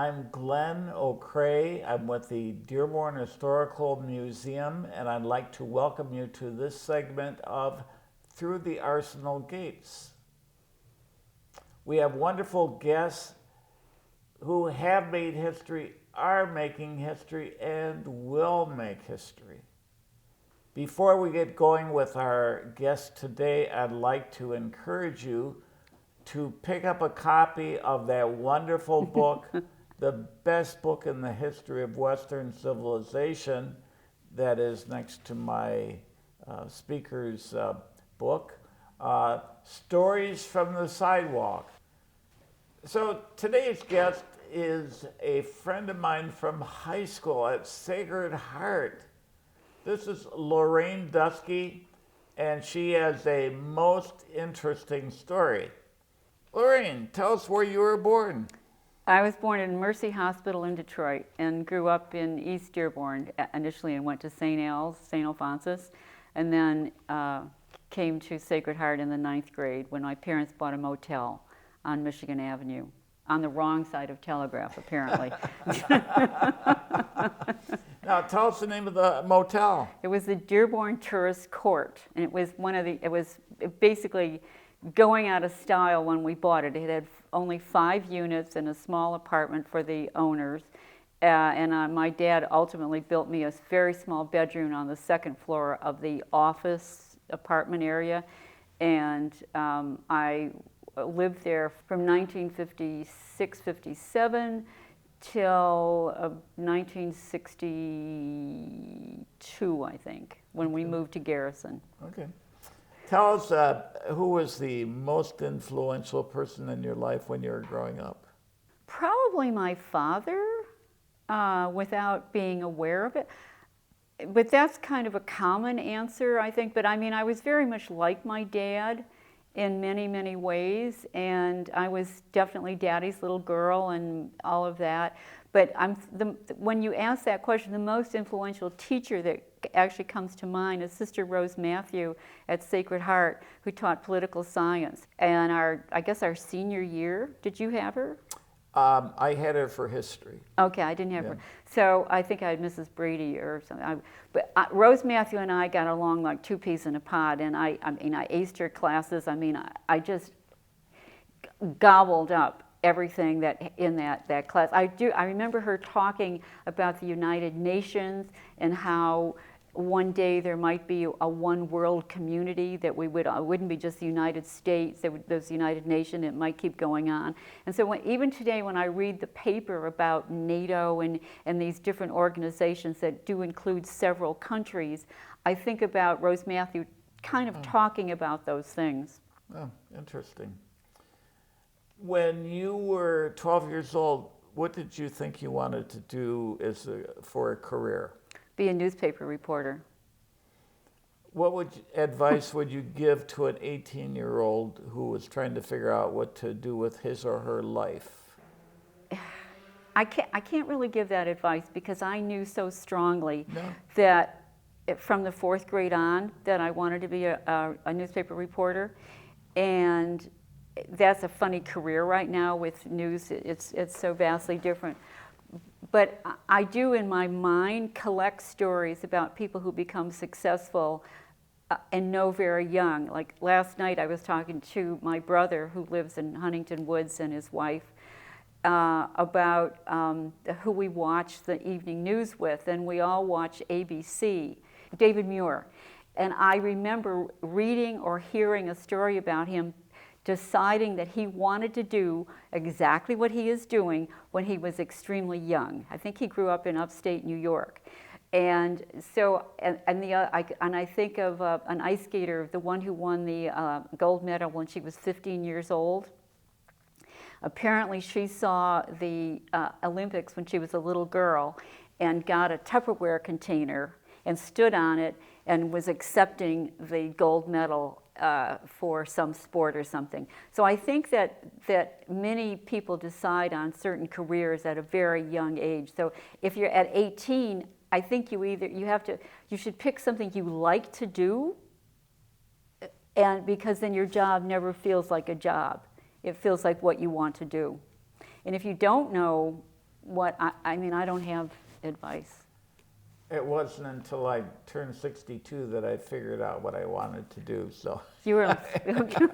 I'm Glenn O'Kray. I'm with the Dearborn Historical Museum, and I'd like to welcome you to this segment of Through the Arsenal Gates. We have wonderful guests who have made history, are making history, and will make history. Before we get going with our guest today, I'd like to encourage you to pick up a copy of that wonderful book, the best book in the history of Western civilization, that is next to my speaker's book, Stories from the Sidewalk. So today's guest is a friend of mine from high school at Sacred Heart. This is Lorraine Dusky, and she has a most interesting story. Lorraine, tell us where you were born. I was born in Mercy Hospital in Detroit and grew up in East Dearborn initially and went to St. Alphonsus, and then came to Sacred Heart in the 9th grade when my parents bought a motel on Michigan Avenue, on the wrong side of Telegraph, apparently. Now, tell us the name of the motel. It was the Dearborn Tourist Court, and it was basically going out of style when we bought it. It had only 5 units and a small apartment for the owners. And my dad ultimately built me a very small bedroom on the 2nd floor of the office apartment area. And I lived there from 1956-57 till 1962, I think, when we moved to Garrison. Okay. Tell us, who was the most influential person in your life when you were growing up? Probably my father, without being aware of it. But that's kind of a common answer, I think. But I mean, I was very much like my dad in many, many ways. And I was definitely Daddy's little girl and all of that. But when you ask that question, the most influential teacher that actually comes to mind is Sister Rose Matthew at Sacred Heart, who taught political science. And I guess our senior year, did you have her? I had her for history. Okay, I didn't have her. So I think I had Mrs. Brady or something. But Rose Matthew and I got along like 2 peas in a pod, and I aced her classes. I mean, I just gobbled up everything that in that class. I remember her talking about the United Nations and how one day there might be a one world community, that it wouldn't be just the United States, there's the United Nations, it might keep going on. And so even today when I read the paper about NATO and these different organizations that do include several countries, I think about Rose Matthew kind of talking about those things. Oh, interesting. When you were 12 years old, what did you think you wanted to do for a career? Be a newspaper reporter. What advice would you give to an 18-year-old who was trying to figure out what to do with his or her life? I can't really give that advice because I knew so strongly that from the 4th grade on that I wanted to be a newspaper reporter. And that's a funny career right now with news. It's so vastly different. But I do, in my mind, collect stories about people who become successful and know very young. Like last night, I was talking to my brother who lives in Huntington Woods and his wife about who we watch the evening news with, and we all watch ABC, David Muir. And I remember reading or hearing a story about him deciding that he wanted to do exactly what he is doing when he was extremely young. I think he grew up in upstate New York. And so, I think of an ice skater, the one who won the gold medal when she was 15 years old. Apparently she saw the Olympics when she was a little girl and got a Tupperware container and stood on it and was accepting the gold medal for some sport or something. So I think that many people decide on certain careers at a very young age. So if you're at 18, I think you should pick something you like to do, and because then your job never feels like a job. It feels like what you want to do. And if you don't know I mean, I don't have advice. It wasn't until I turned 62 that I figured out what I wanted to do. So You were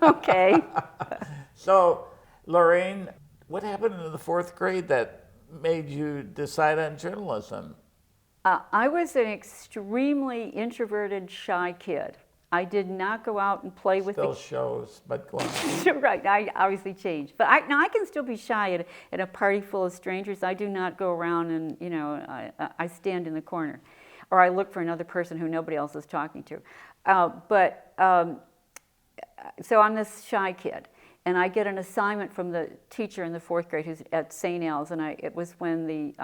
okay. So, Lorraine, what happened in the fourth grade that made you decide on journalism? I was an extremely introverted, shy kid. I did not go out and play with Still shows, but go on. the right. I obviously changed, but I can still be shy at a party full of strangers. I do not go around and I stand in the corner, or I look for another person who nobody else is talking to. So I'm this shy kid, and I get an assignment from the teacher in the fourth grade who's at St. Al's, and it was when the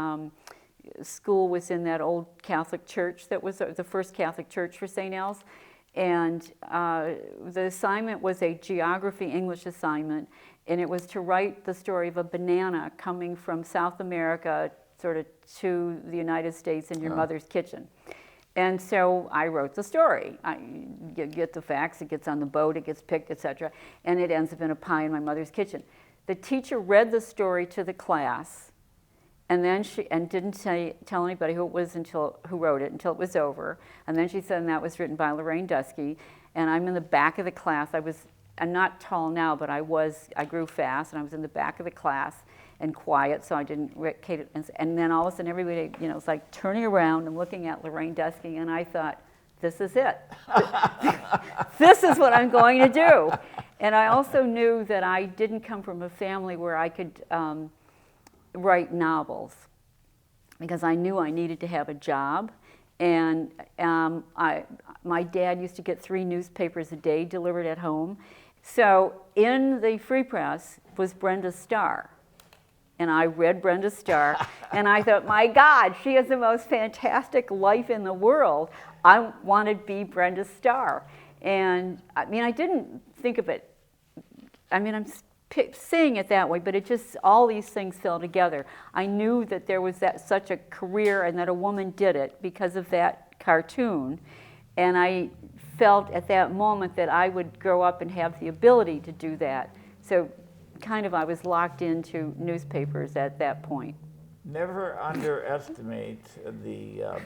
school was in that old Catholic church that was the first Catholic church for St. Al's. And the assignment was a geography English assignment, and it was to write the story of a banana coming from South America sort of to the United States in your mother's kitchen. And so I wrote the story. I get the facts, it gets on the boat, it gets picked, etc., and it ends up in a pie in my mother's kitchen. The teacher read the story to the class, and then she didn't tell anybody who wrote it until it was over. And then she said, and that was written by Lorraine Dusky. And I'm in the back of the class. I'm not tall now, but I grew fast, and I was in the back of the class and quiet, so I didn't. And then all of a sudden, everybody, it's like turning around and looking at Lorraine Dusky, and I thought, this is it. This is what I'm going to do. And I also knew that I didn't come from a family where I could write novels, because I knew I needed to have a job. And my dad used to get 3 newspapers a day delivered at home. So in the Free Press was Brenda's Star. And I read Brenda's Star, and I thought, my God, she has the most fantastic life in the world. I want to be Brenda's Star. And I mean, I didn't think of it. I mean, I'm saying it that way, but it just, all these things fell together. I knew that there was such a career, and that a woman did it because of that cartoon. And I felt at that moment that I would grow up and have the ability to do that. So kind of I was locked into newspapers at that point. Never underestimate the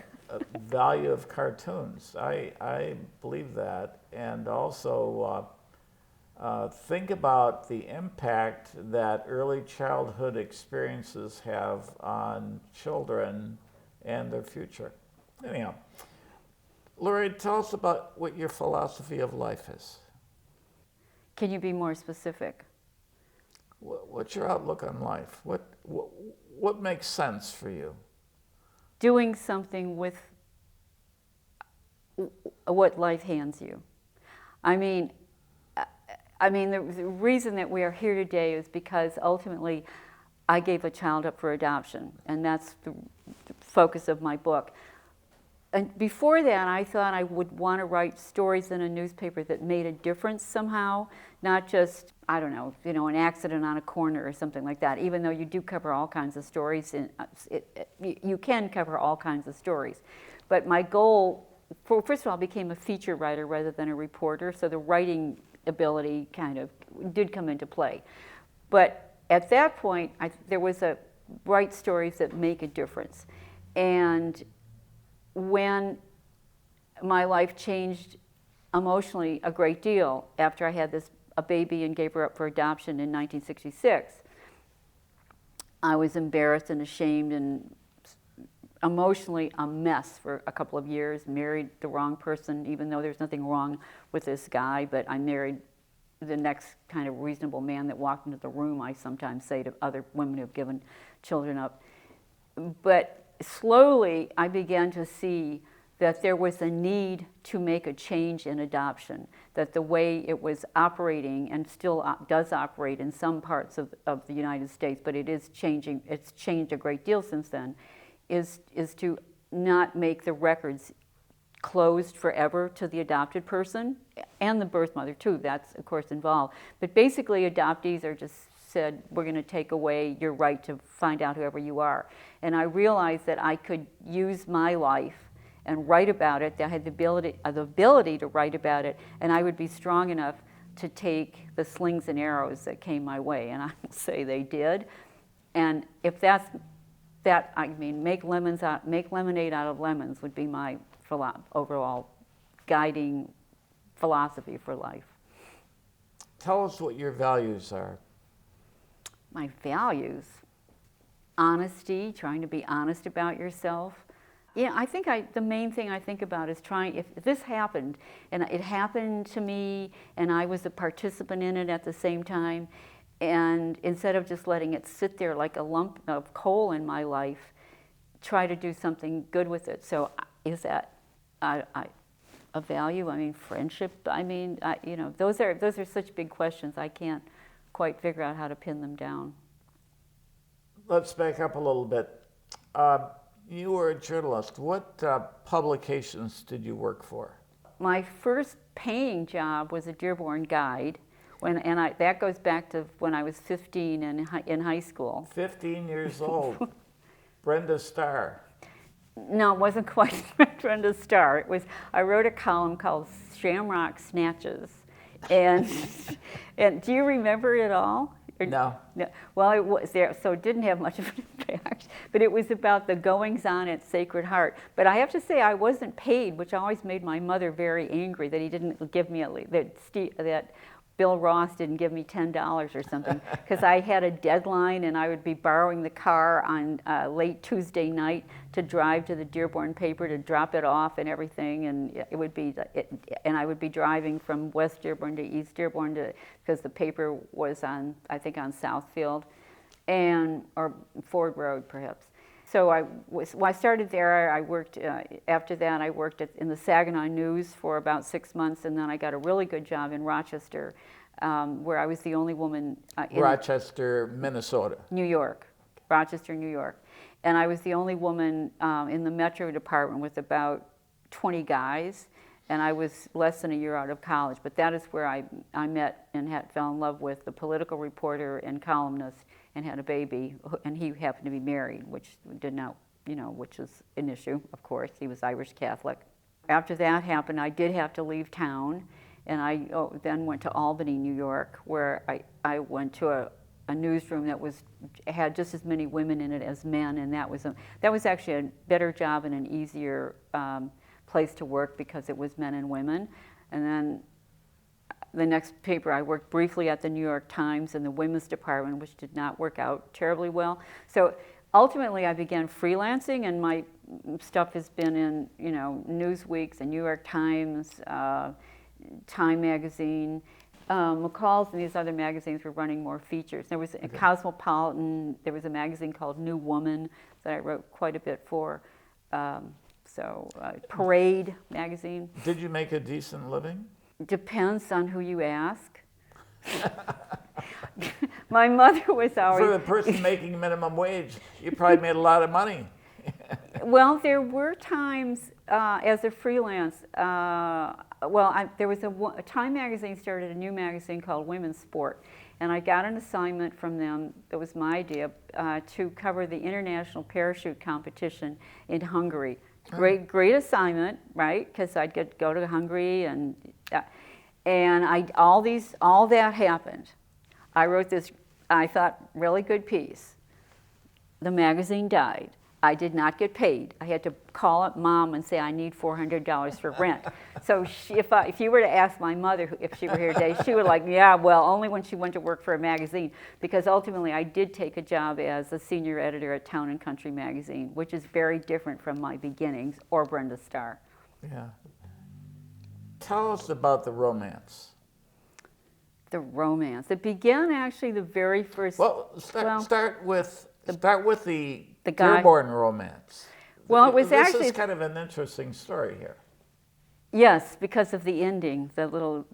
value of cartoons. I believe that. And also think about the impact that early childhood experiences have on children and their future. Anyhow, Lorraine, tell us about what your philosophy of life is. Can you be more specific? What's your outlook on life? What makes sense for you? Doing something with what life hands you. I mean, the reason that we are here today is because ultimately I gave a child up for adoption, and that's the focus of my book. And before that, I thought I would want to write stories in a newspaper that made a difference somehow, not just, I don't know, an accident on a corner or something like that, even though you do cover all kinds of stories. You can cover all kinds of stories. But my goal, first of all, I became a feature writer rather than a reporter, so the writing ability kind of did come into play. But at that point, there was write stories that make a difference. And when my life changed emotionally a great deal after I had a baby and gave her up for adoption in 1966, I was embarrassed and ashamed and emotionally a mess for a couple of years, married the wrong person, even though there's nothing wrong with this guy, but I married the next kind of reasonable man that walked into the room, I sometimes say to other women who have given children up. But slowly, I began to see that there was a need to make a change in adoption, that the way it was operating, and still does operate in some parts of the United States, but it is changing, it's changed a great deal since then, is to not make the records closed forever to the adopted person, and the birth mother too, that's of course involved. But basically adoptees are just said, we're going to take away your right to find out whoever you are. And I realized that I could use my life and write about it, that I had the ability to write about it, and I would be strong enough to take the slings and arrows that came my way. And I will say they did. And if that's that, I mean, make lemonade out of lemons would be my overall guiding philosophy for life. Tell us what your values are. My values, honesty, trying to be honest about yourself. Yeah, I think the main thing I think about is if this happened, and it happened to me, and I was a participant in it at the same time, and instead of just letting it sit there like a lump of coal in my life, try to do something good with it. So is that a value? I mean, friendship? I mean, you know, those are such big questions. I can't quite figure out how to pin them down. Let's back up a little bit. You were a journalist. What publications did you work for? My first paying job was a Dearborn guide. That goes back to when I was 15 and in high school. 15 years old. Brenda Starr. No, it wasn't quite Brenda Starr. I wrote a column called Shamrock Snatches. And do you remember it all? No. Well, it was there, so it didn't have much of an impact. But it was about the goings-on at Sacred Heart. But I have to say, I wasn't paid, which always made my mother very angry that he didn't give me that Bill Ross didn't give me $10 or something, because I had a deadline and I would be borrowing the car on late Tuesday night to drive to the Dearborn paper to drop it off and everything, and and I would be driving from West Dearborn to East Dearborn because the paper was on, I think, on Southfield or Ford Road perhaps. So I started there. I worked, after that I worked in the Saginaw News for about 6 months, and then I got a really good job in Rochester, where I was the only woman in Rochester, Minnesota. New York, Rochester, New York. And I was the only woman in the Metro department with about 20 guys, and I was less than a year out of college. But that is where I met and fell in love with the political reporter and columnist, and had a baby, and he happened to be married, which did not, which is an issue, of course. He was Irish Catholic. After that happened, I did have to leave town, and I then went to Albany, New York, where I went to a newsroom that had just as many women in it as men, and that was actually a better job and an easier place to work because it was men and women. And then the next paper, I worked briefly at the New York Times in the women's department, which did not work out terribly well. So ultimately, I began freelancing, and my stuff has been in, Newsweek, the New York Times, Time Magazine. McCall's and these other magazines were running more features. There was a Cosmopolitan. There was a magazine called New Woman that I wrote quite a bit for. Parade magazine. Did you make a decent living? Depends on who you ask. My mother was always... For the person making minimum wage, you probably made a lot of money. Well, there were times as a freelance, there was a Time magazine started a new magazine called Women's Sport, and I got an assignment from them, that was my idea, to cover the international parachute competition in Hungary. Great assignment, right? Because I'd go to Hungary, and all that happened. I wrote this, I thought, really good piece. The magazine died. I did not get paid. I had to call up Mom and say I need $400 for rent. So if you were to ask my mother if she were here today, she would only when she went to work for a magazine, because ultimately I did take a job as a senior editor at Town and Country magazine, which is very different from my beginnings, or Brenda Starr. Yeah. Tell us about the romance. The romance. It began actually the very first. Well, start with the guy. Dearborn romance. Well, it was this actually. This is kind of an interesting story here. Yes, because of the ending. The little.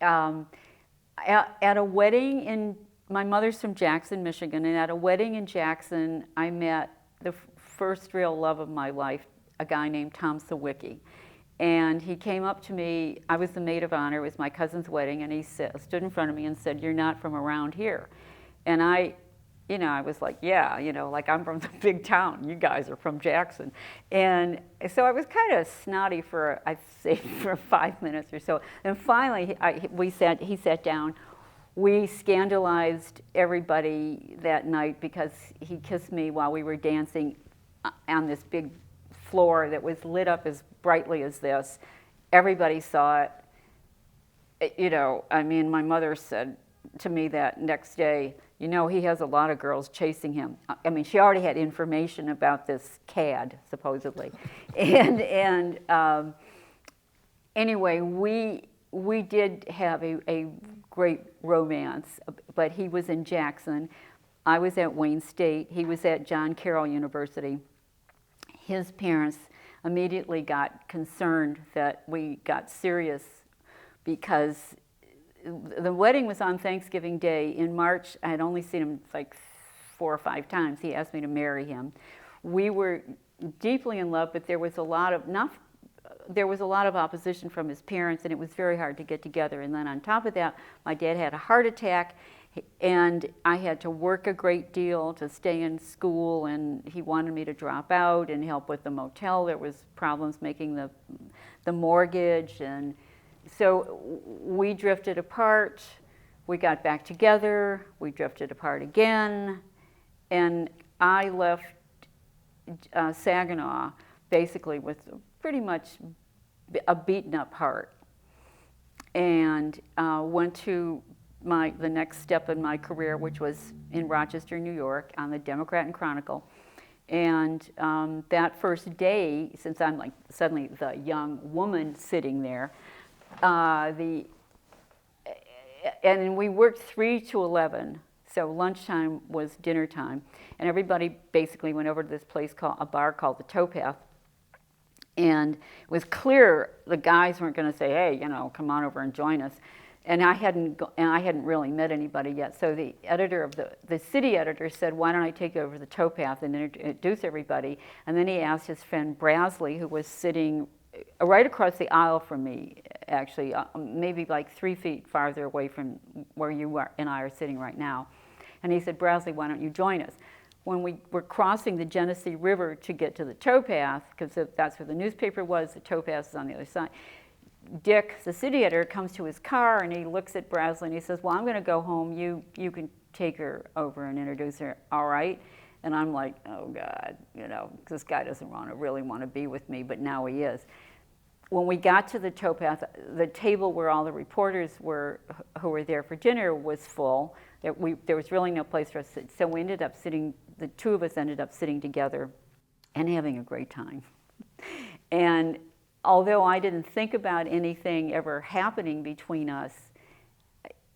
At a wedding my mother's from Jackson, Michigan, and at a wedding in Jackson, I met the first real love of my life, a guy named Tom Sawicki. And he came up to me, I was the maid of honor, it was my cousin's wedding, and he stood in front of me and said, "You're not from around here." And I was like, yeah, like I'm from the big town, you guys are from Jackson. And so I was kind of snotty for 5 minutes or so. And finally, he sat down, We scandalized everybody that night because he kissed me while we were dancing on this big floor that was lit up as brightly as this. Everybody saw it. You know, I mean, my mother said to me that next day, you know, he has a lot of girls chasing him. I mean, she already had information about this cad, supposedly. and anyway, we did have a great romance, but he was in Jackson. I was at Wayne State. He was at John Carroll University. His parents immediately got concerned that we got serious because the wedding was on Thanksgiving Day. In March, I had only seen him like 4 or 5 times. He asked me to marry him. We were deeply in love, but there was a lot of opposition from his parents, and it was very hard to get together. And then on top of that, my dad had a heart attack, and I had to work a great deal to stay in school, and he wanted me to drop out and help with the motel. There was problems making the mortgage, and so we drifted apart. We got back together. We drifted apart again, and I left Saginaw basically with pretty much a beaten up heart, and went to the next step in my career, which was in Rochester, New York, on the Democrat and Chronicle. And that first day, since I'm like suddenly the young woman sitting there, and we worked 3 to 11. So lunchtime was dinner time, and everybody basically went over to this place a bar called the Towpath. And it was clear the guys weren't going to say, "Hey, you know, come on over and join us." And I hadn't really met anybody yet. So the editor of the city editor said, "Why don't I take you over to the Towpath and introduce everybody?" And then he asked his friend Brasley, who was sitting right across the aisle from me, actually, maybe like 3 feet farther away from where you and I are sitting right now. And he said, "Brasley, why don't you join us?" When we were crossing the Genesee River to get to the Towpath, because that's where the newspaper was, the Towpath is on the other side, Dick, the city editor, comes to his car and he looks at Brasley and he says, "Well, I'm going to go home. You can take her over and introduce her, all right?" And I'm like, "Oh, God, you know, this guy doesn't really want to be with me," but now he is. When we got to the Towpath, the table where all the reporters who were there for dinner was full. There was really no place for us to sit. So we ended up sitting, the 2 of us ended up sitting together and having a great time. And although I didn't think about anything ever happening between us,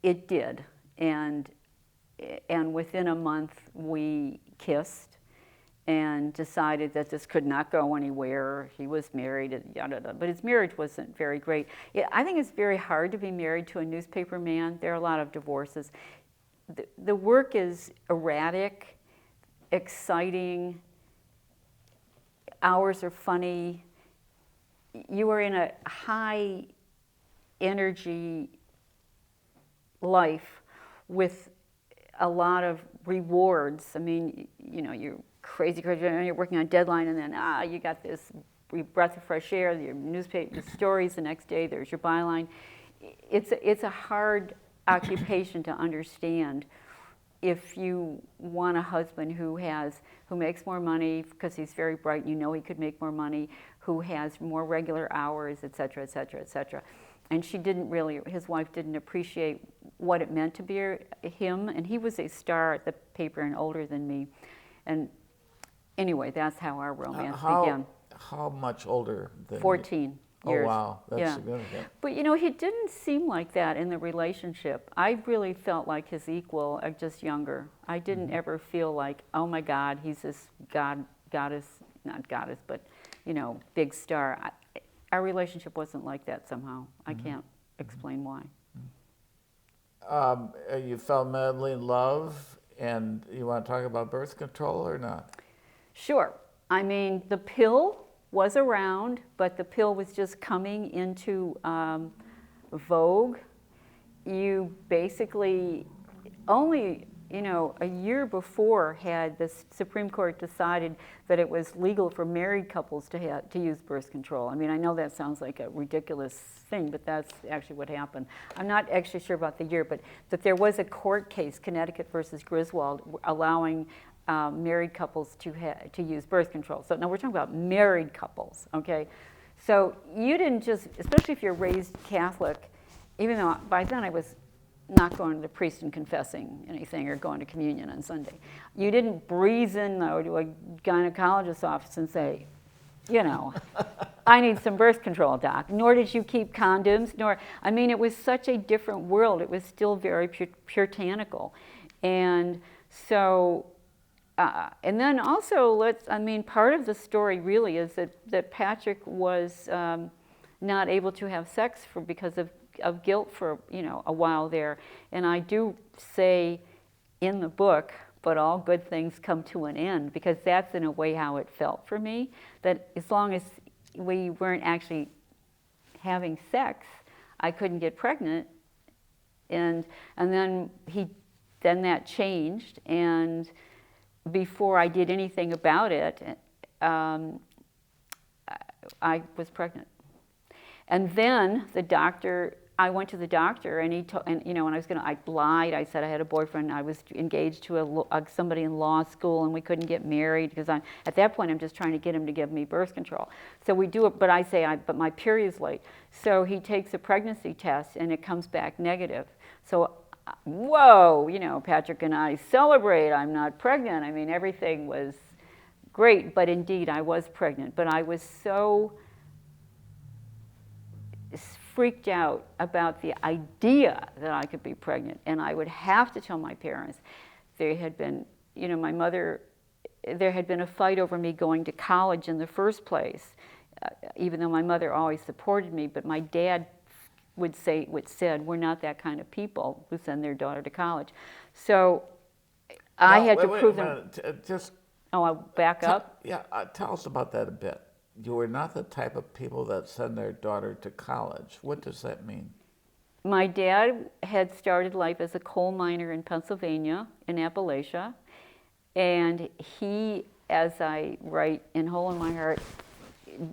it did. And within a month, we kissed and decided that this could not go anywhere. He was married, yada, yada, but his marriage wasn't very great. I think it's very hard to be married to a newspaper man. There are a lot of divorces. The work is erratic, exciting, hours are funny. You are in a high energy life with a lot of rewards. I mean, you know, you're crazy, you're working on a deadline, and then you got this breath of fresh air, your newspaper stories the next day, there's your byline. It's a hard occupation to understand if you want a husband who makes more money because he's very bright, you know he could make more money, who has more regular hours, et cetera, et cetera, et cetera. And his wife didn't appreciate what it meant to be him, and he was a star at the paper and older than me. And anyway, that's how our romance began. How much older than 14 years. Oh, wow, that's significant. But you know, he didn't seem like that in the relationship. I really felt like his equal, just younger. I didn't ever feel like, oh my God, he's this goddess, not goddess, but you know, big star. Our relationship wasn't like that somehow. I can't explain why. You fell madly in love, and you want to talk about birth control or not? Sure. I mean, the pill was around, but the pill was just coming into vogue. You basically only a year before had the Supreme Court decided that it was legal for married couples to use birth control. I mean, I know that sounds like a ridiculous thing, but that's actually what happened. I'm not actually sure about the year, but that there was a court case, Connecticut versus Griswold, allowing married couples to use birth control. So now we're talking about married couples, okay? So you didn't just, especially if you're raised Catholic, even though by then I was not going to the priest and confessing anything or going to communion on Sunday. You didn't breeze in, though, to a gynecologist's office and say, I need some birth control, doc. Nor did you keep condoms, it was such a different world. It was still very puritanical. And so, and then also, part of the story really is that Patrick was not able to have sex because of guilt for a while there. And I do say in the book, but all good things come to an end, because that's in a way how it felt for me, that as long as we weren't actually having sex, I couldn't get pregnant. And then that changed, and before I did anything about it, I was pregnant. And then I went to the doctor, and I lied. I said I had a boyfriend. I was engaged to somebody in law school, and we couldn't get married because at that point I'm just trying to get him to give me birth control. So we do it, but I say, but my period's late. So he takes a pregnancy test, and it comes back negative. So, whoa, Patrick and I celebrate. I'm not pregnant. Everything was great, but indeed I was pregnant. But I was so freaked out about the idea that I could be pregnant, and I would have to tell my parents. There had been, there had been a fight over me going to college in the first place, even though my mother always supported me, but my dad said, we're not that kind of people who send their daughter to college. So I had to prove them. I'll back up? Yeah, tell us about that a bit. You were not the type of people that send their daughter to college. What does that mean? My dad had started life as a coal miner in Pennsylvania, in Appalachia. And he, as I write in Hole in My Heart,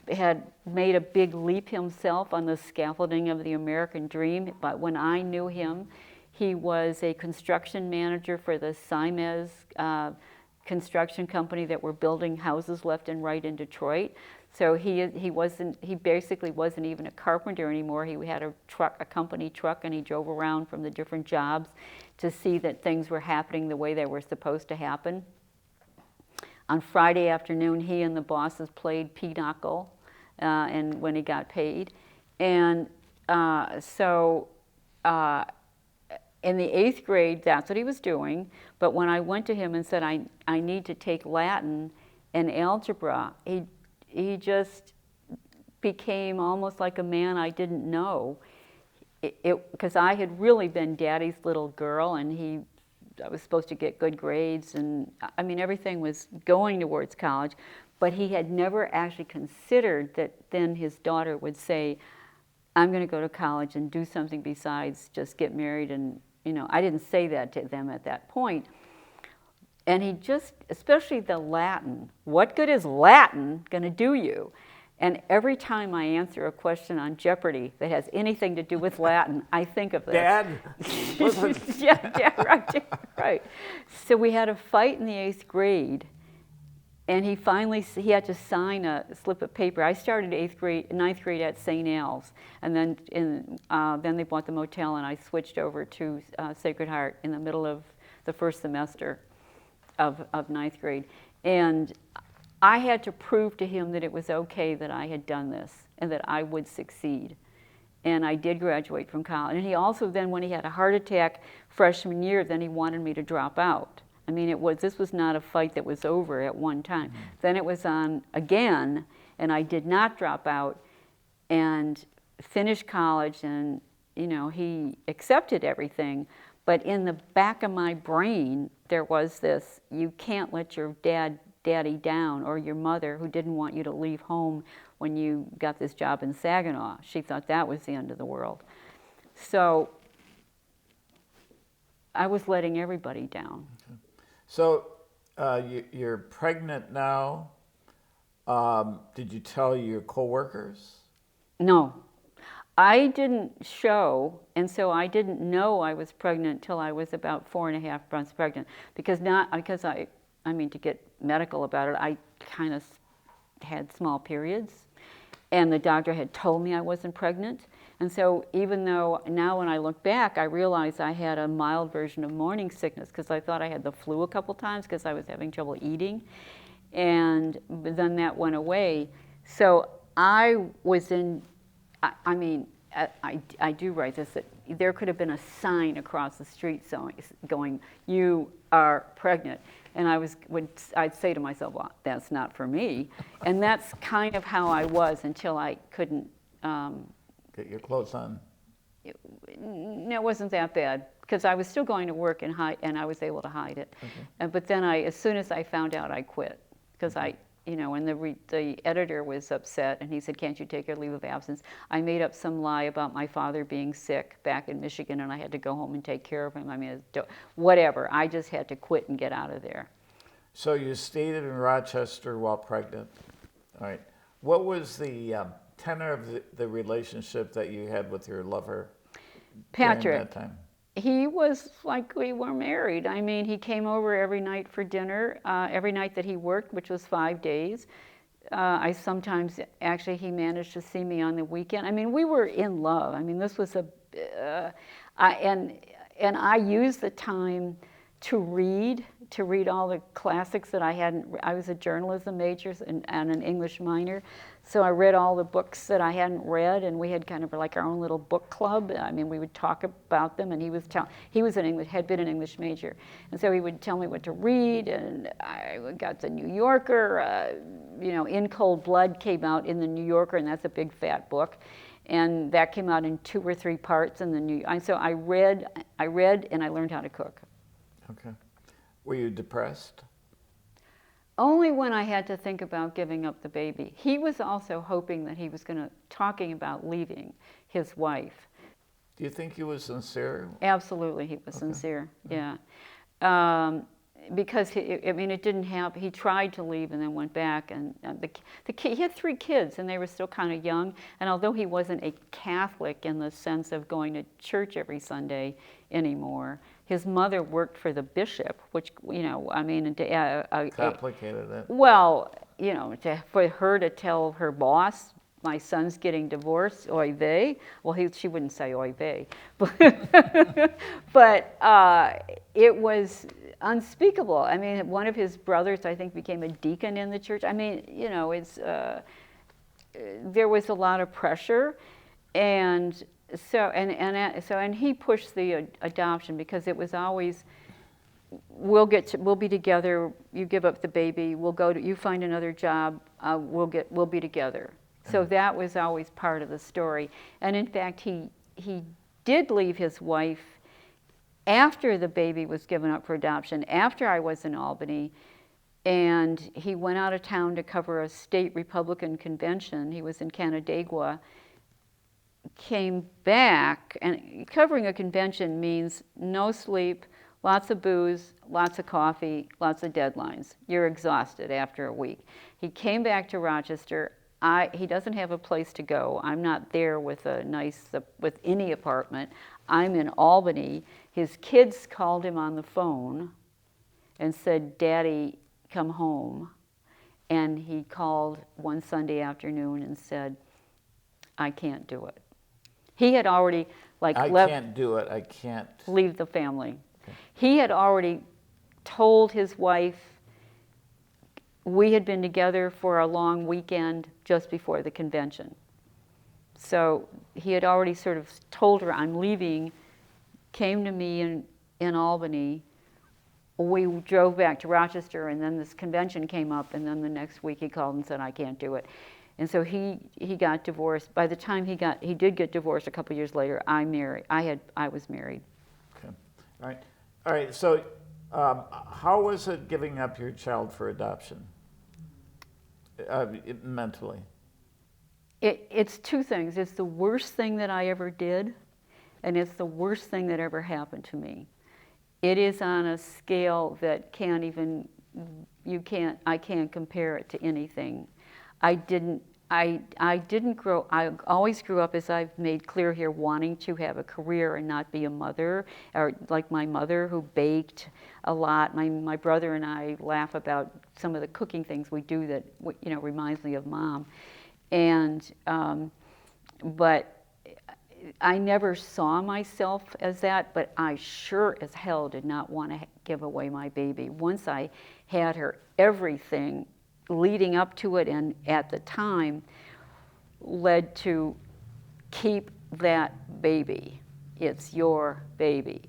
had made a big leap himself on the scaffolding of the American dream. But when I knew him, he was a construction manager for the Simez construction company that were building houses left and right in Detroit. So he basically wasn't even a carpenter anymore. He had a company truck, and he drove around from the different jobs to see that things were happening the way they were supposed to happen. On Friday afternoon, he and the bosses played pinochle, and when he got paid. And so in the 8th grade, that's what he was doing. But when I went to him and said, I need to take Latin and algebra, he just became almost like a man I didn't know. Because I had really been Daddy's little girl, and I was supposed to get good grades, and everything was going towards college, but he had never actually considered that then his daughter would say, I'm going to go to college and do something besides just get married. And I didn't say that to them at that point. And he just, especially the Latin, what good is Latin going to do you? And every time I answer a question on Jeopardy that has anything to do with Latin, I think of this. Dad? Yeah, right. So we had a fight in the 8th grade, and he had to sign a slip of paper. I started 9th grade at St. Al's, and then they bought the motel, and I switched over to Sacred Heart in the middle of the first semester of 9th grade. And I had to prove to him that it was okay that I had done this and that I would succeed. And I did graduate from college. And he also then, when he had a heart attack freshman year, then he wanted me to drop out. This was not a fight that was over at one time. Mm-hmm. Then it was on again, and I did not drop out and finished college, and he accepted everything. But in the back of my brain, there was this, you can't let your daddy down, or your mother, who didn't want you to leave home when you got this job in Saginaw. She thought that was the end of the world. So I was letting everybody down. Okay. So you're pregnant now. Did you tell your coworkers? No, I didn't show, and so I didn't know I was pregnant till I was about 4.5 months pregnant. Because to get medical about it, I kind of had small periods, and the doctor had told me I wasn't pregnant. And so even though now when I look back, I realize I had a mild version of morning sickness because I thought I had the flu a couple times because I was having trouble eating. But then that went away. So I was I do write this, that there could have been a sign across the street going, "You are pregnant." And I'd say to myself, well, that's not for me. And that's kind of how I was until I couldn't. Get your clothes on. It wasn't that bad because I was still going to work and I was able to hide it. Okay. But then as soon as I found out, I quit because and the editor was upset and he said, "Can't you take a leave of absence?" I made up some lie about my father being sick back in Michigan and I had to go home and take care of him. Whatever. I just had to quit and get out of there. So you stayed in Rochester while pregnant. All right. What was the tenor of the relationship that you had with your lover Patrick? During that time? He was like we were married. I mean, he came over every night for dinner, every night that he worked, which was 5 days. He managed to see me on the weekend. I mean, we were in love. I mean, this was and I used the time to read all the classics that I was a journalism major and an English minor. So I read all the books that I hadn't read, and we had kind of like our own little book club. I mean, we would talk about them, and he had been an English major, and so he would tell me what to read. And I got the New Yorker. In Cold Blood came out in the New Yorker, and that's a big fat book, and that came out in 2 or 3 parts in the New. So I read, and I learned how to cook. Okay. Were you depressed? Only when I had to think about giving up the baby. He was also hoping that he was talking about leaving his wife. Do you think he was sincere? Absolutely, he was sincere, yeah. Because, it didn't happen. He tried to leave and then went back. And he had 3 kids, and they were still kind of young. And although he wasn't a Catholic in the sense of going to church every Sunday anymore, his mother worked for the bishop, which, Complicated it. Well, for her to tell her boss, "My son's getting divorced," oy vey. Well, she wouldn't say oy vey, but it was unspeakable. I mean, one of his brothers, I think, became a deacon in the church. I mean, there was a lot of pressure, and he pushed the adoption because it was always, we'll be together. You give up the baby. You find another job. We'll be together. So that was always part of the story. And in fact, he did leave his wife after the baby was given up for adoption, after I was in Albany, and he went out of town to cover a state Republican convention. He was in Canandaigua, came back, and covering a convention means no sleep, lots of booze, lots of coffee, lots of deadlines. You're exhausted after a week. He came back to Rochester. He doesn't have a place to go. I'm not there with with any apartment. I'm in Albany. His kids called him on the phone and said, "Daddy, come home." And he called one Sunday afternoon and said, "I can't do it." He had already can't do it. I can't leave the family. Okay. He had already told his wife. We had been together for a long weekend just before the convention. So he had already sort of told her, "I'm leaving," came to me in Albany. We drove back to Rochester, and then this convention came up, and then the next week he called and said, "I can't do it." And so he got divorced. By the time he did get divorced a couple years later, I was married. Okay. All right. So how was it giving up your child for adoption? Mentally? It's 2 things. It's the worst thing that I ever did, and it's the worst thing that ever happened to me. It is on a scale that I can't compare it to anything. I always grew up, as I've made clear here, wanting to have a career and not be a mother, or like my mother who baked a lot. My brother and I laugh about some of the cooking things we do that, reminds me of Mom. And, but I never saw myself as that, but I sure as hell did not want to give away my baby. Once I had her, everything leading up to it and at the time led to keep that baby. It's your baby.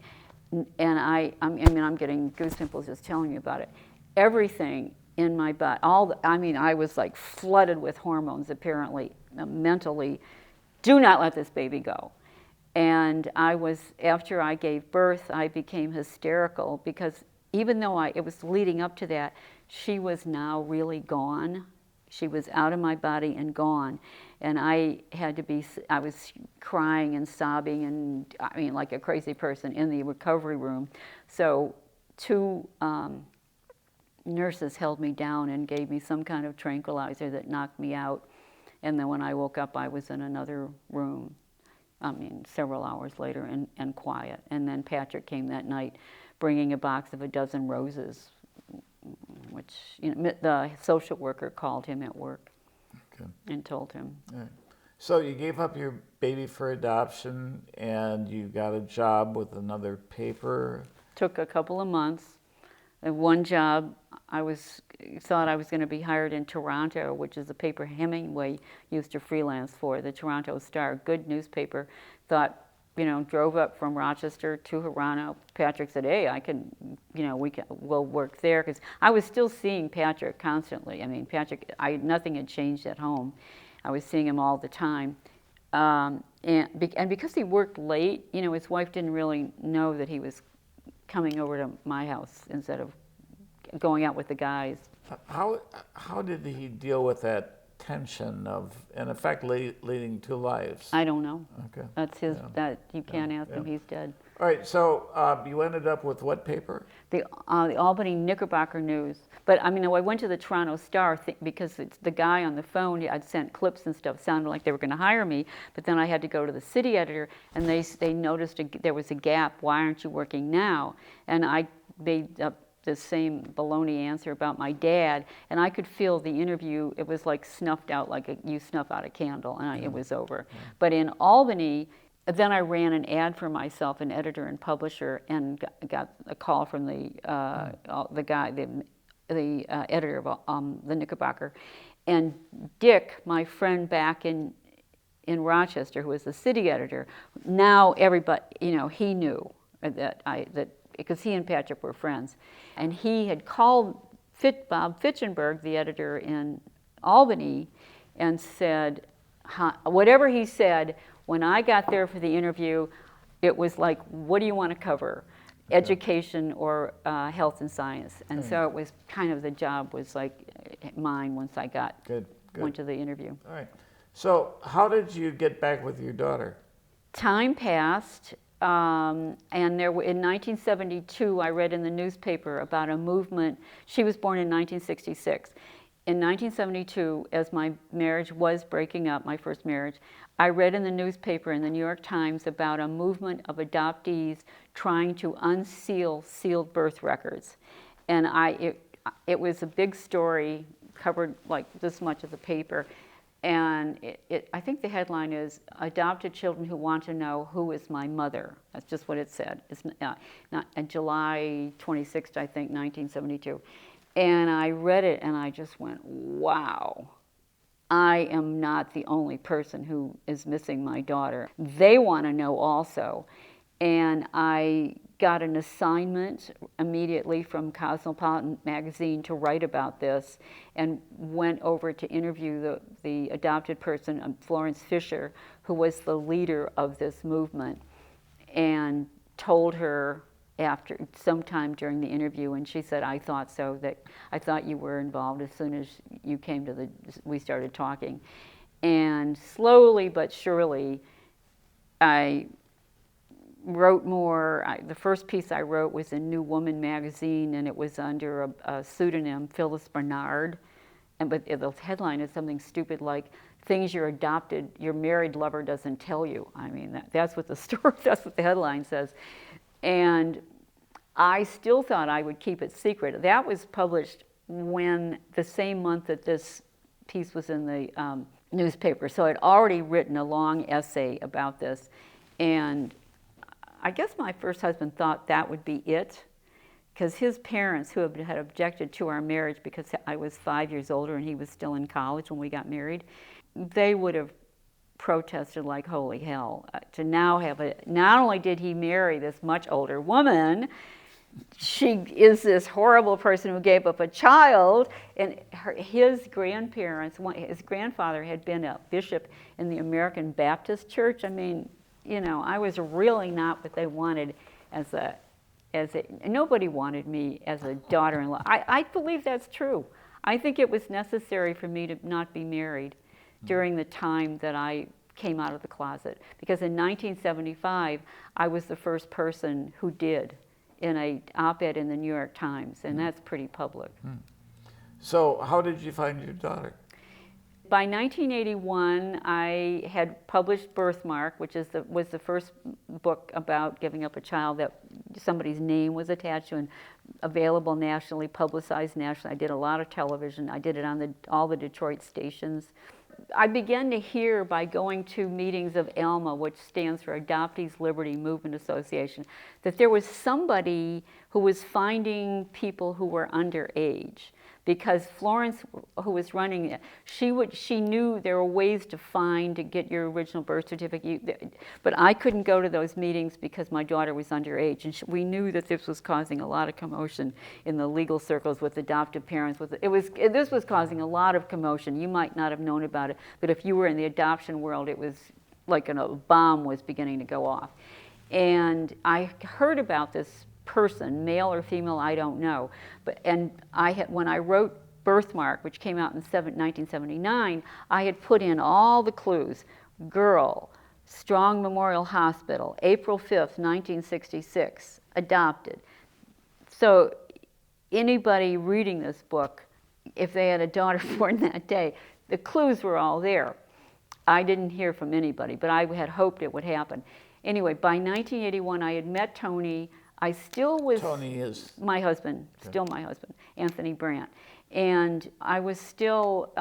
And I'm getting goose pimples just telling you about it. Everything in my body, I was like flooded with hormones apparently, mentally. Do not let this baby go. And after I gave birth, I became hysterical because even though it was leading up to that, she was now really gone. She was out of my body and gone. And I was crying and sobbing and like a crazy person in the recovery room. So 2 nurses held me down and gave me some kind of tranquilizer that knocked me out. And then when I woke up, I was in another room, several hours later, and quiet. And then Patrick came that night bringing a box of a dozen roses, which the social worker called him at work and told him. All right. So you gave up your baby for adoption, and you got a job with another paper. Took a couple of months. And one job, I thought I was going to be hired in Toronto, which is a paper Hemingway used to freelance for, the Toronto Star, good newspaper. Thought, drove up from Rochester to Toronto. Patrick said, hey, we'll work there. Because I was still seeing Patrick constantly. Nothing had changed at home. I was seeing him all the time. And because he worked late, his wife didn't really know that he was coming over to my house instead of going out with the guys. How did he deal with that tension of, in effect, leading 2 lives? I don't know. Okay. That's his. That you can't ask him. He's dead. All right. So you ended up with what paper? The Albany Knickerbocker News. But I went to the Toronto Star because it's the guy on the phone. I'd sent clips and stuff. Sounded like they were going to hire me. But then I had to go to the city editor, and they noticed there was a gap. Why aren't you working now? And I made up the same baloney answer about my dad, and I could feel the interview. It was like snuffed out, like you snuff out a candle, and it was over. But in Albany, then I ran an ad for myself, an editor and publisher, and got a call from the guy, the editor of the Knickerbocker, and Dick, my friend back in Rochester, who was the city editor. Now everybody, he knew that because he and Patrick were friends. And he had called Bob Fitchenberg, the editor in Albany, and said, whatever he said, when I got there for the interview, it was like, what do you want to cover? Education or health and science. And so it was kind of, the job was like mine once I went to the interview. All right. So how did you get back with your daughter? Time passed. And in 1972, I read in the newspaper about a movement. She was born in 1966. In 1972, as my marriage was breaking up, my first marriage, I read in the newspaper in the New York Times about a movement of adoptees trying to unseal sealed birth records. And it was a big story, covered like this much of the paper. And I think the headline is, Adopted Children Who Want to Know Who Is My Mother. That's just what it said. It's not July 26th, I think, 1972. And I read it and I just went, wow, I am not the only person who is missing my daughter. They want to know also. And I got an assignment immediately from Cosmopolitan magazine to write about this, and went over to interview the adopted person, Florence Fisher, who was the leader of this movement, and told her after sometime during the interview, and she said, I thought so, that I thought you were involved as soon as you came to we started talking. And slowly but surely, I wrote more. The first piece I wrote was in New Woman magazine, and it was under a pseudonym, Phyllis Bernard. But the headline is something stupid like "Things your married lover doesn't tell you." I mean, that's what the story, that's what the headline says. And I still thought I would keep it secret. That was published the same month that this piece was in the newspaper. So I'd already written a long essay about this, and I guess my first husband thought that would be it, because his parents, who had objected to our marriage because I was 5 years older and he was still in college when we got married, they would have protested like holy hell to now have not only did he marry this much older woman, she is this horrible person who gave up a child, and his grandparents, his grandfather had been a bishop in the American Baptist Church. I mean, I was really not what they wanted nobody wanted me as a daughter-in-law. I believe that's true. I think it was necessary for me to not be married during the time that I came out of the closet, because in 1975, I was the first person who did, in an op-ed in the New York Times, and that's pretty public. So how did you find your daughter? By 1981, I had published Birthmark, which was the first book about giving up a child that somebody's name was attached to and available nationally, publicized nationally. I did a lot of television. I did it on all the Detroit stations. I began to hear by going to meetings of ALMA, which stands for Adoptees Liberty Movement Association, that there was somebody who was finding people who were underage. Because Florence, who was running it, she knew there were ways to get your original birth certificate. But I couldn't go to those meetings because my daughter was underage, and we knew that this was causing a lot of commotion in the legal circles with adoptive parents. This was causing a lot of commotion. You might not have known about it, but if you were in the adoption world, it was like a bomb was beginning to go off. And I heard about this person, male or female, I don't know. When I wrote Birthmark, which came out in 1979, I had put in all the clues: girl, Strong Memorial Hospital, April 5th, 1966, adopted. So anybody reading this book, if they had a daughter born that day, the clues were all there. I didn't hear from anybody, but I had hoped it would happen. Anyway, by 1981, I had met Tony. I still was... Tony is... my husband, still my husband, Anthony Brandt. And I was still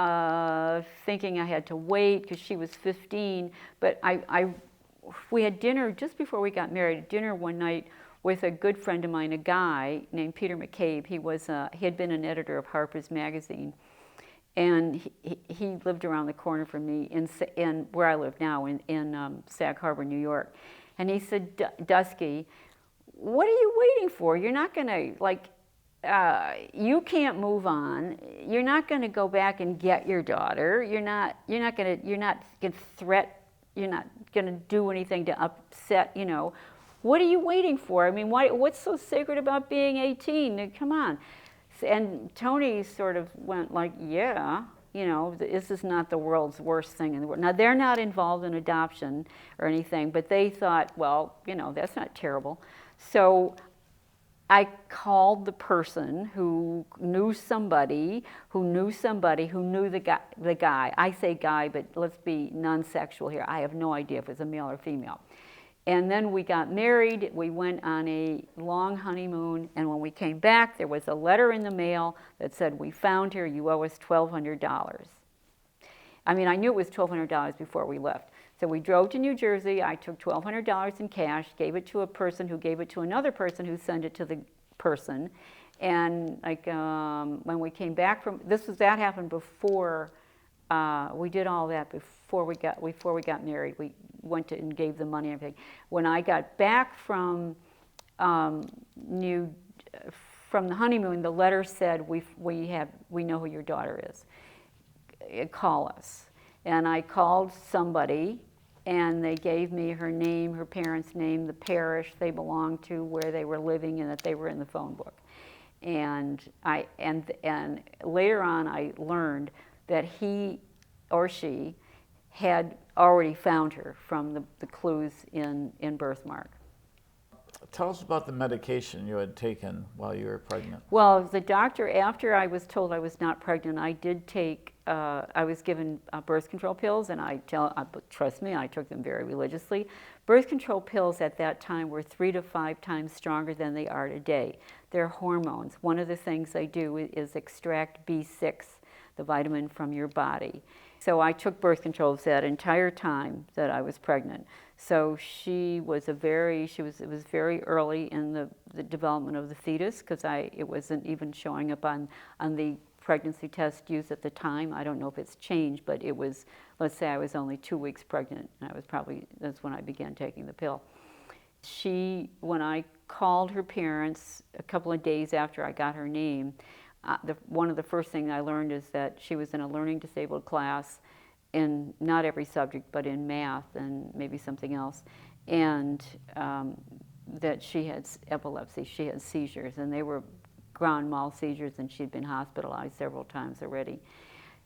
thinking I had to wait because she was 15. But we had dinner just before we got married, dinner one night with a good friend of mine, a guy named Peter McCabe. He had been an editor of Harper's Magazine. And he lived around the corner from me in where I live now, in Sag Harbor, New York. And he said, Dusky, what are you waiting for? You're not going to, you can't move on. You're not going to go back and get your daughter. You're not going to do anything to upset, What are you waiting for? I mean, what's so sacred about being 18? Come on. And Tony sort of went like, yeah, this is not the world's worst thing in the world. Now, they're not involved in adoption or anything, but they thought, well, that's not terrible. So I called the person who knew somebody who knew the guy. I say guy, but let's be non-sexual here. I have no idea if it was a male or female. And then we got married. We went on a long honeymoon, and when we came back, there was a letter in the mail that said, we found her, you owe us $1,200. I mean, I knew it was $1,200 before we left. So we drove to New Jersey. I took $1,200 in cash, gave it to a person who gave it to another person who sent it to the person. And when we came back from, that happened before, we did all that before we got married. We went to and gave the money and everything. When I got back from the honeymoon, the letter said, we know who your daughter is. Call us. And I called somebody, and they gave me her name, her parents' name, the parish they belonged to, where they were living, and that they were in the phone book. And later on, I learned that he or she had already found her from the clues in Birthmark. Tell us about the medication you had taken while you were pregnant. Well, the doctor, after I was told I was not pregnant, I did take, I was given birth control pills, and trust me, I took them very religiously. Birth control pills at that time were 3 to 5 times stronger than they are today. They're hormones. One of the things they do is extract B6, the vitamin, from your body. So I took birth controls that entire time that I was pregnant. So it was very early in the development of the fetus, because it wasn't even showing up on the pregnancy test used at the time. I don't know if it's changed, but it was, let's say I was only 2 weeks pregnant, and that's when I began taking the pill. When I called her parents a couple of days after I got her name, one of the first things I learned is that she was in a learning disabled class in not every subject, but in math and maybe something else, and that she had epilepsy, she had seizures, and they were grand mal seizures, and she'd been hospitalized several times already.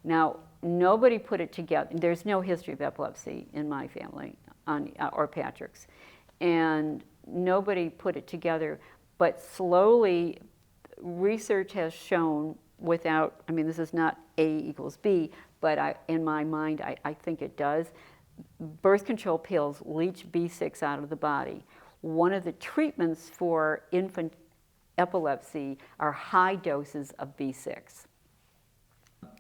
Now, nobody put it together. There's no history of epilepsy in my family, or Patrick's, and nobody put it together, but slowly research has shown, this is not A equals B, but in my mind, I think it does. Birth control pills leach B6 out of the body. One of the treatments for infant epilepsy are high doses of B6.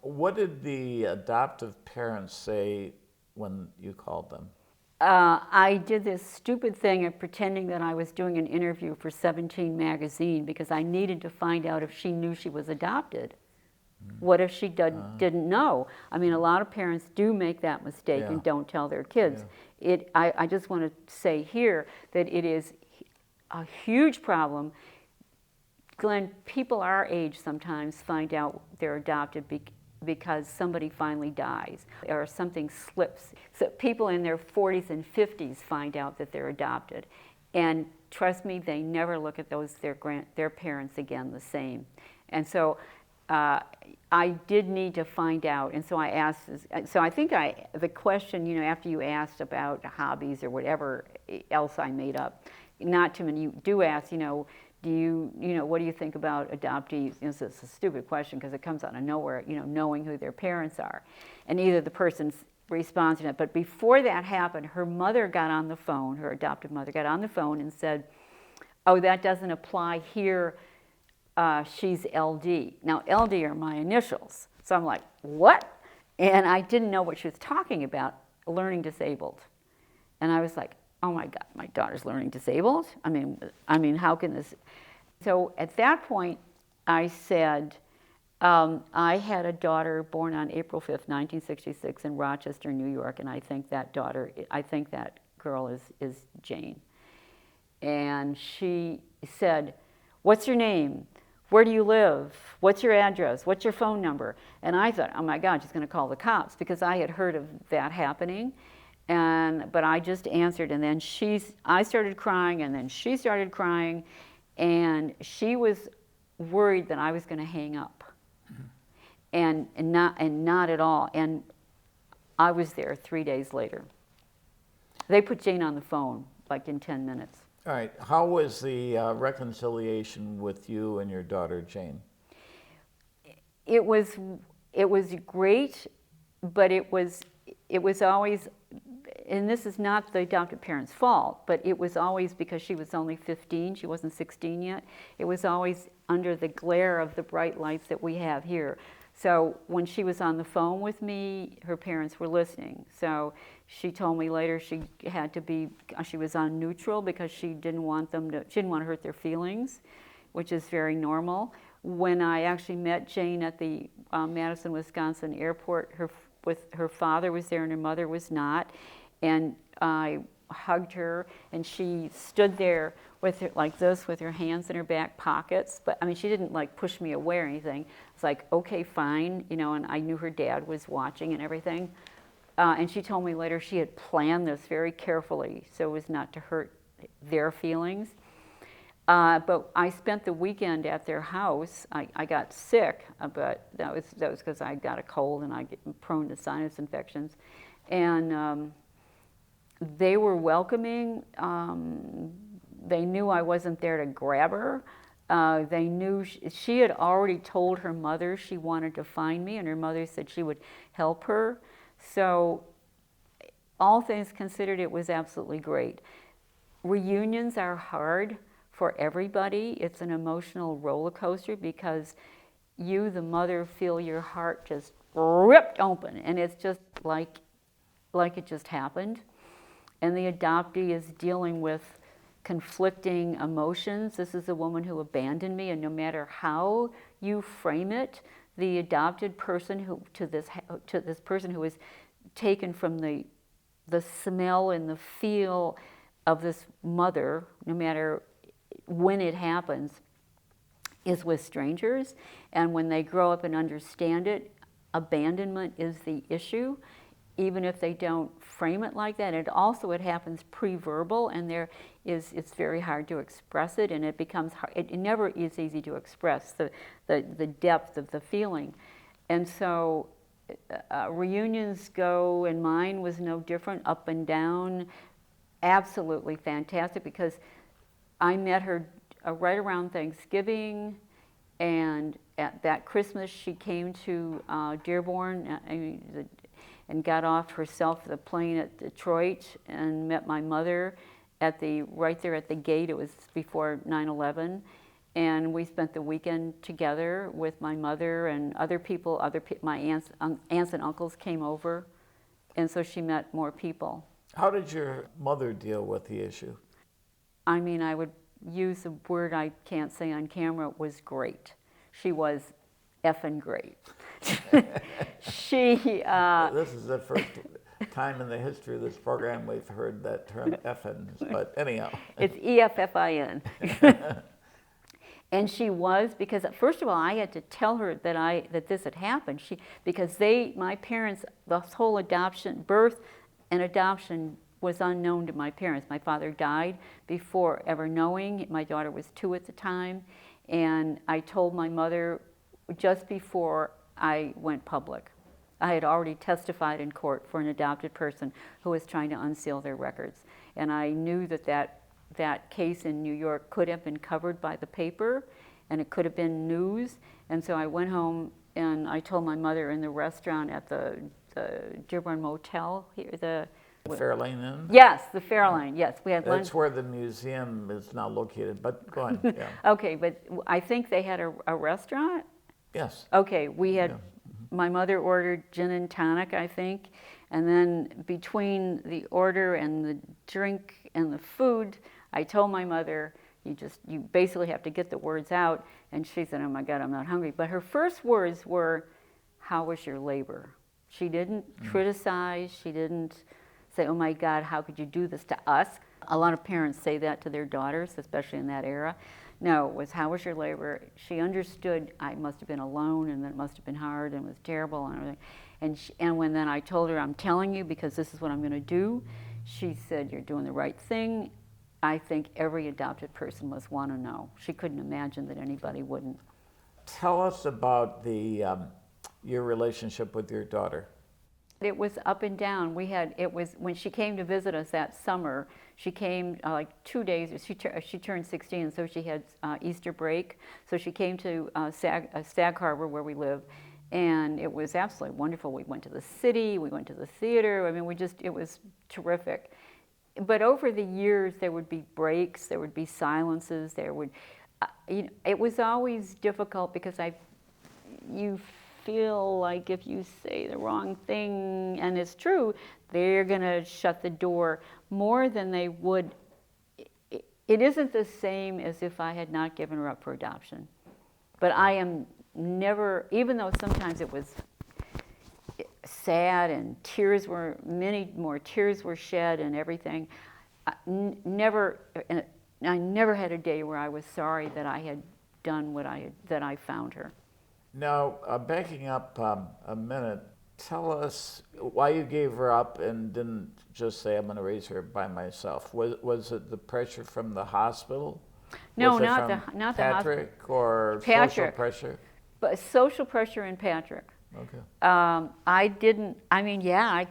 What did the adoptive parents say when you called them? I did this stupid thing of pretending that I was doing an interview for 17 magazine because I needed to find out if she knew she was adopted. What if she didn't know? I mean, a lot of parents do make that mistake and don't tell their kids. Yeah. I just want to say here that it is a huge problem. Glenn, people our age sometimes find out they're adopted because somebody finally dies or something slips. So people in their 40s and 50s find out that they're adopted. And trust me, they never look at their parents again the same. And so I did need to find out, and so I asked. So I think the question, after you asked about hobbies or whatever else I made up, not too many. You do ask, what do you think about adoptees? It's a stupid question because it comes out of nowhere. Knowing who their parents are, and either the person's response to it. But before that happened, her mother got on the phone. Her adoptive mother got on the phone and said, "Oh, that doesn't apply here. She's LD." Now, LD are my initials. So I'm like, what? And I didn't know what she was talking about, learning disabled. And I was like, oh my God, my daughter's learning disabled? I mean, how can this? So at that point, I said, I had a daughter born on April 5th, 1966 in Rochester, New York, and I think that girl is Jane. And she said, what's your name? Where do you live? What's your address? What's your phone number? And I thought, oh my God, she's going to call the cops, because I had heard of that happening. But I just answered, and then I started crying, and then she started crying, and she was worried that I was going to hang up, and not at all. And I was there 3 days later. They put Jane on the phone like in 10 minutes. All right. How was the reconciliation with you and your daughter, Jane? It was great, but it was always, and this is not the adoptive parents' fault, but it was always because she was only 15, she wasn't 16 yet. It was always under the glare of the bright lights that we have here. So when she was on the phone with me, her parents were listening. So she told me later she was on neutral because she didn't want to hurt their feelings, which is very normal. When I actually met Jane at the Madison, Wisconsin airport, her father was there and her mother was not, and I hugged her, and she stood there with her, like this, with her hands in her back pockets. But I mean, she didn't like push me away or anything. It's like, okay, fine, and I knew her dad was watching and everything. And she told me later she had planned this very carefully so as not to hurt their feelings. But I spent the weekend at their house. I got sick, but that was because I got a cold and I get prone to sinus infections. And they were welcoming. they knew I wasn't there to grab her. They knew she had already told her mother she wanted to find me, and her mother said she would help her. So all things considered, it was absolutely great. Reunions are hard for everybody. It's an emotional roller coaster because you, the mother, feel your heart just ripped open, and it's just like it just happened. And the adoptee is dealing with conflicting emotions. This is a woman who abandoned me, and no matter how you frame it, the adopted person to this person who is taken from the smell and the feel of this mother, no matter when it happens, is with strangers. And when they grow up and understand it, abandonment is the issue, even if they don't frame it like that. It happens pre-verbal, and it's very hard to express it, and it becomes hard. It never is easy to express the depth of the feeling. And so reunions go, and mine was no different, up and down, absolutely fantastic, because I met her right around Thanksgiving, and at that Christmas she came to Dearborn and got off herself the plane at Detroit and met my mother right there at the gate. It was before 9/11, and we spent the weekend together with my mother and other people. My aunts and uncles came over, and so she met more people. How did your mother deal with the issue? I mean, I would use a word I can't say on camera. Was great. She was effing great. This is the first time in the history of this program we've heard that term effing, but anyhow. It's EFFIN. And she was, because first of all, I had to tell her that this had happened. Because my parents, the whole birth and adoption was unknown to my parents. My father died before ever knowing. My daughter was 2 at the time, and I told my mother just before I went public. I had already testified in court for an adopted person who was trying to unseal their records, and I knew that case in New York could have been covered by the paper, and it could have been news. And so I went home and I told my mother in the restaurant at the Dearborn Motel here, the Fairlane Inn? Yes, the Fairlane, yes. We had lunch. That's where the museum is now located, but go on. Yeah. Okay, but I think they had a restaurant? Yes. Okay, we had, my mother ordered gin and tonic, I think, and then between the order and the drink and the food, I told my mother, you basically have to get the words out, and she said, oh my God, I'm not hungry. But her first words were, how was your labor? She didn't criticize, she didn't say, oh my God, how could you do this to us? A lot of parents say that to their daughters, especially in that era. No, it was, how was your labor? She understood I must have been alone, and that it must have been hard and was terrible and everything. And when then I told her, I'm telling you because this is what I'm going to do, she said, you're doing the right thing. I think every adopted person must want to know. She couldn't imagine that anybody wouldn't. Tell us about your relationship with your daughter. It was up and down. When she came to visit us that summer, she came like 2 days, she turned 16, so she had Easter break. So she came to Sag Harbor, where we live, and it was absolutely wonderful. We went to the city, we went to the theater. I mean, it was terrific. But over the years, there would be breaks, there would be silences, it was always difficult because you feel like if you say the wrong thing, and it's true, they're going to shut the door more than they would. It isn't the same as if I had not given her up for adoption. But I am never, even though sometimes it was sad and many more tears were shed and everything, I never had a day where I was sorry that I had done that I found her. Now, backing up a minute, tell us why you gave her up and didn't just say, I'm going to raise her by myself. Was it the pressure from the hospital? No, not the hospital. Patrick or social pressure? But social pressure in Patrick. Okay. I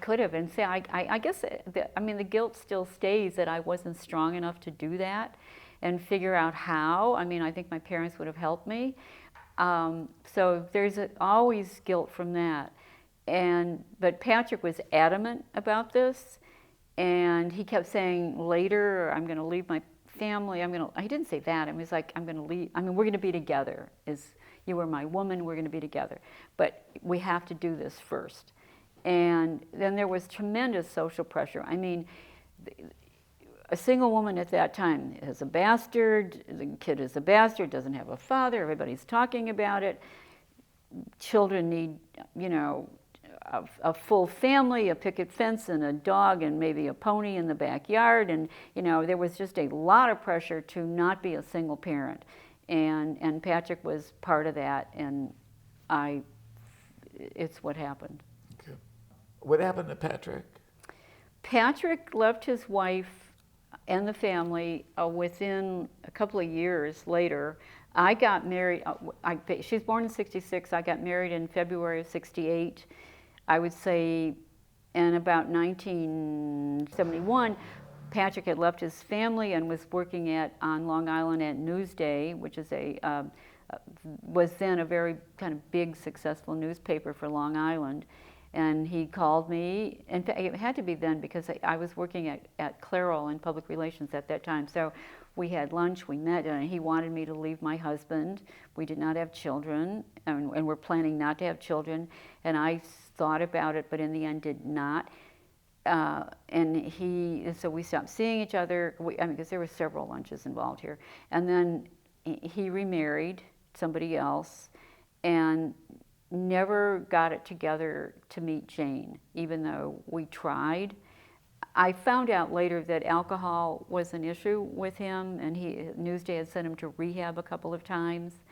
could have. And I guess, the guilt still stays that I wasn't strong enough to do that. and figure out how. I mean, I think my parents would have helped me. So there's always guilt from that. But Patrick was adamant about this, and he kept saying, later, I'm going to leave my family. He didn't say that. It was like, I'm going to leave. I mean, we're going to be together. You were my woman, we're going to be together. But we have to do this first. And then there was tremendous social pressure. I mean, a single woman at that time is a bastard, the kid is a bastard, doesn't have a father, everybody's talking about it. Children need, a full family, a picket fence and a dog and maybe a pony in the backyard. And, there was just a lot of pressure to not be a single parent. And Patrick was part of that, and it's what happened. Okay. What happened to Patrick? Patrick left his wife and the family within a couple of years later. I got married, she was born in 66, I got married in February of 68. I would say in about 1971, Patrick had left his family and was working on Long Island at Newsday, which is was then a very kind of big, successful newspaper for Long Island. And he called me, and it had to be then because I was working at Clairol in public relations at that time. So we had lunch, we met, and he wanted me to leave my husband. We did not have children, and we're planning not to have children. And I thought about it, but in the end did not. So we stopped seeing each other, because there were several lunches involved here. And then he remarried somebody else and never got it together to meet Jane, even though we tried. I found out later that alcohol was an issue with him, and Newsday had sent him to rehab a couple of times,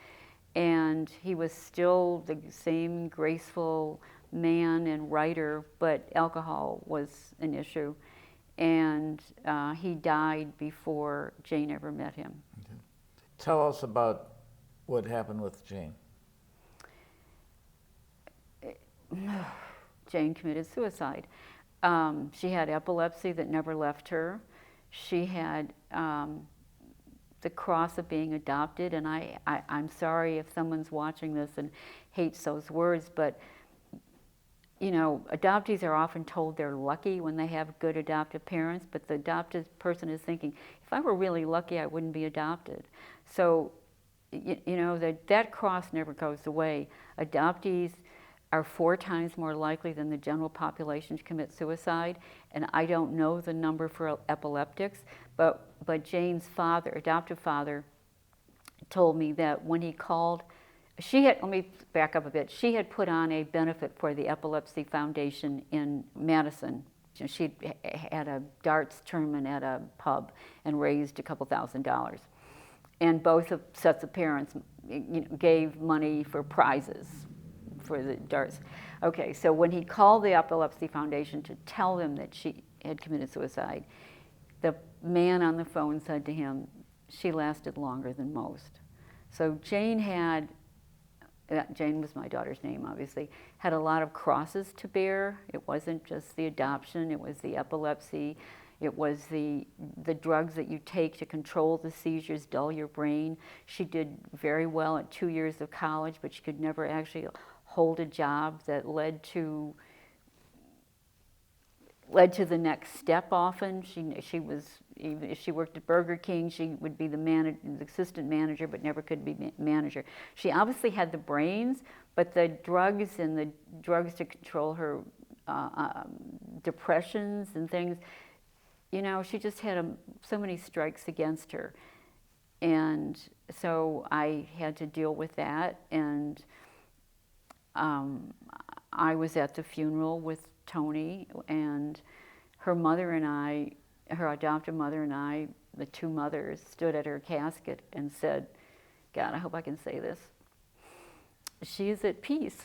and he was still the same graceful man and writer, but alcohol was an issue, and he died before Jane ever met him. Okay. Tell us about what happened with Jane. Jane committed suicide. She had epilepsy that never left her. She had the cross of being adopted, and I'm sorry if someone's watching this and hates those words, but adoptees are often told they're lucky when they have good adoptive parents, but the adopted person is thinking, if I were really lucky, I wouldn't be adopted. So, that cross never goes away. Adoptees are 4 times more likely than the general population to commit suicide, and I don't know the number for epileptics, but Jane's father, adoptive father, told me that when he called, let me back up a bit, she had put on a benefit for the Epilepsy Foundation in Madison. She had a darts tournament at a pub and raised a couple $1,000. And both sets of parents gave money for prizes for the darts. Okay, so when he called the Epilepsy Foundation to tell them that she had committed suicide, the man on the phone said to him, she lasted longer than most. So Jane was my daughter's name, obviously, had a lot of crosses to bear. It wasn't just the adoption, it was the epilepsy, it was the drugs that you take to control the seizures, dull your brain. She did very well at 2 years of college, but she could never actually hold a job that led to the next step often. She was, even if she worked at Burger King, she would be the assistant manager, but never could be manager. She obviously had the brains, but the drugs to control her depressions and things, she just had so many strikes against her. And so I had to deal with that, and I was at the funeral with Tony, and her mother and I, her adoptive mother and I, the 2 mothers, stood at her casket and said, God, I hope I can say this, she is at peace.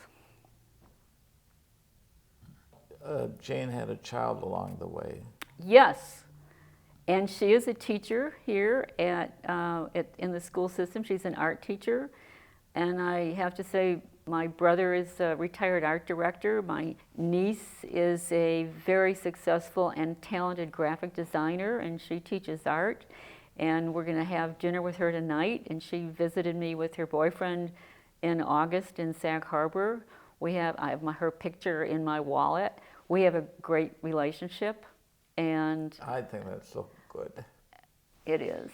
Jane had a child along the way. Yes, and she is a teacher here in the school system. She's an art teacher, and I have to say, my brother is a retired art director. My niece is a very successful and talented graphic designer, and she teaches art. and we're going to have dinner with her tonight. And she visited me with her boyfriend in August in Sag Harbor. I have her picture in my wallet. We have a great relationship, and I think that's so good. it is.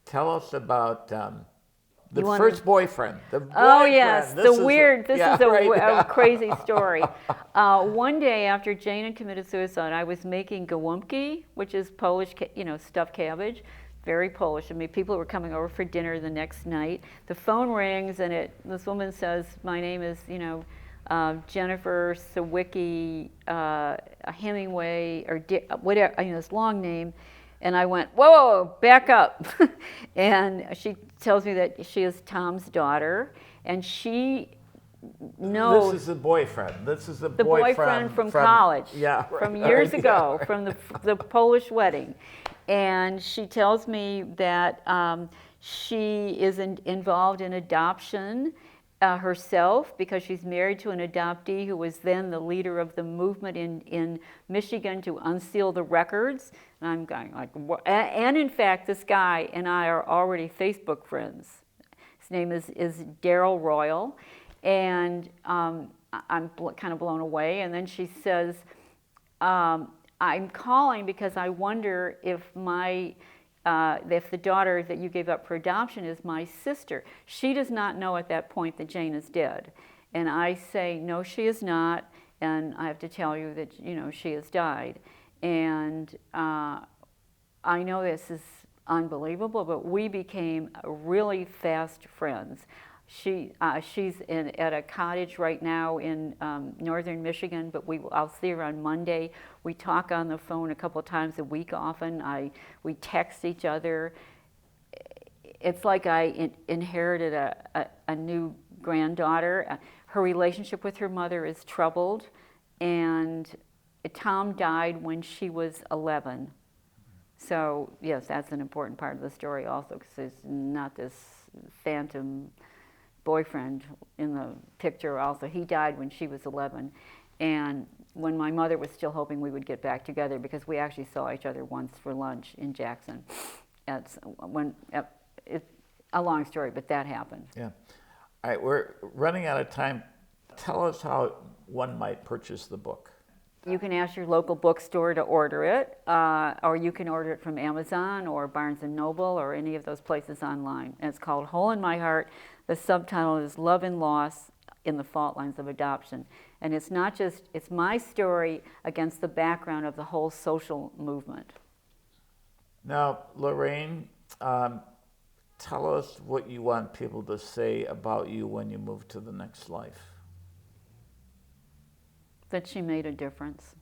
Tell us about the You first boyfriend. The Oh boyfriend. yes, This is a crazy story. One day after Jane had committed suicide, I was making gołąbki, which is Polish, stuffed cabbage, very Polish. I mean, people were coming over for dinner the next night. The phone rings, and this woman says, "My name is, Jennifer Sawicki Hemingway, or whatever, this long name." And I went, whoa, back up. And she tells me that she is Tom's daughter, and she knows. This is the boyfriend. This is the boyfriend from college, from years ago, from the Polish wedding. And she tells me that she is involved in adoption herself, because she's married to an adoptee who was then the leader of the movement in Michigan to unseal the records. And I'm going like, what? And in fact, this guy and I are already Facebook friends. His name is Daryl Royal, and I'm kind of blown away. And then she says, I'm calling because I wonder if if the daughter that you gave up for adoption is my sister. She does not know at that point that Jane is dead. And I say, no, she is not. And I have to tell you that, she has died. And I know this is unbelievable, but we became really fast friends. She's at a cottage right now in northern Michigan, but I'll see her on Monday. We talk on the phone a couple times a week often. We text each other. It's like I inherited a new granddaughter. Her relationship with her mother is troubled, and Tom died when she was 11. So yes, that's an important part of the story also, because there's not this phantom boyfriend in the picture also. He died when she was 11, and when my mother was still hoping we would get back together, because we actually saw each other once for lunch in Jackson. It's a long story, but that happened. Yeah. All right, we're running out of time. Tell us how one might purchase the book. You can ask your local bookstore to order it, or you can order it from Amazon or Barnes & Noble or any of those places online. And it's called Hole in My Heart. The subtitle is Love and Loss in the Fault Lines of Adoption. And it's not just, it's my story against the background of the whole social movement. Now, Lorraine, tell us what you want people to say about you when you move to the next life. That she made a difference.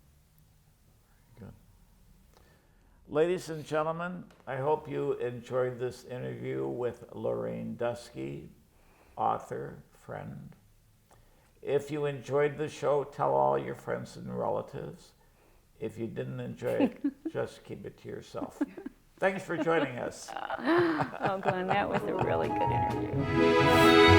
Good. Ladies and gentlemen, I hope you enjoyed this interview with Lorraine Dusky, author, friend. If you enjoyed the show, tell all your friends and relatives. If you didn't enjoy it, just keep it to yourself. Thanks for joining us. Oh, Glenn, that was a really good interview.